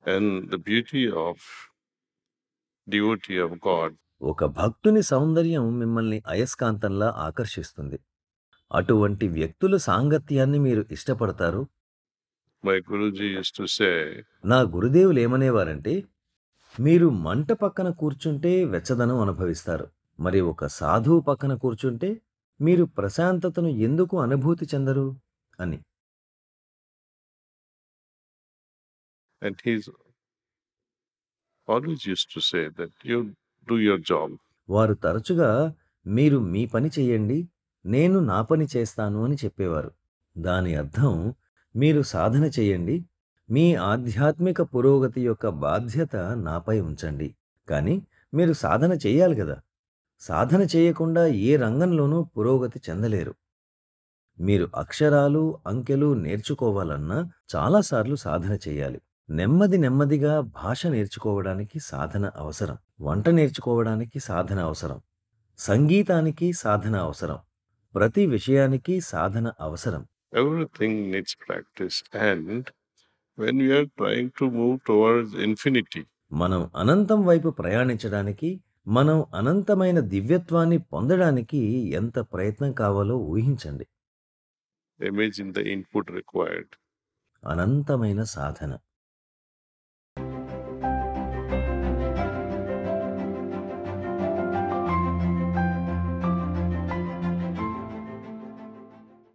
And the beauty of devotee of God ఒక భక్తుని సౌందర్యం మిమ్మల్ని అయస్కాంతంలా ఆకర్షిస్తుంది. అటువంటి వ్యక్తుల సాంగత్యాన్ని మీరు ఇష్టపడతారు. my Guruji used to say, నా గురుదేవులేమనేవారంటే, మీరు మంట పక్కన కూర్చుంటే వెచ్చదనం అనుభవిస్తారు. మరి ఒక సాధువు పక్కన కూర్చుంటే మీరు ప్రశాంతతను ఎందుకు అనుభూతి చెందరు అని. and he's always used to say that you do your job. వారు తరచుగా మీరు మీ పని చెయ్యండి, నేను నా పని చేస్తాను అని చెప్పేవారు. దాని అర్థం మీరు సాధన చెయ్యండి, మీ ఆధ్యాత్మిక పురోగతి యొక్క బాధ్యత నాపై ఉంచండి. కానీ మీరు సాధన చెయ్యాలి గదా! సాధన చేయకుండా ఏ రంగంలోనూ పురోగతి చెందలేరు. మీరు అక్షరాలు, అంకెలు నేర్చుకోవాలన్నా చాలాసార్లు సాధన చెయ్యాలి. నెమ్మదిగా భాష నేర్చుకోవడానికి సాధన అవసరం. వంట నేర్చుకోవడానికి సాధన అవసరం. సంగీతానికి సాధన అవసరం. ప్రతి విషయానికి సాధన అవసరం. Everything needs practice. And when we are trying to move towards infinity, మనం అనంతం వైపు ప్రయాణించడానికి, మనం అనంతమైన దివ్యత్వాన్ని పొందడానికి ఎంత ప్రయత్నం కావాలో ఊహించండి. imagine the input required. అనంతమైన సాధన.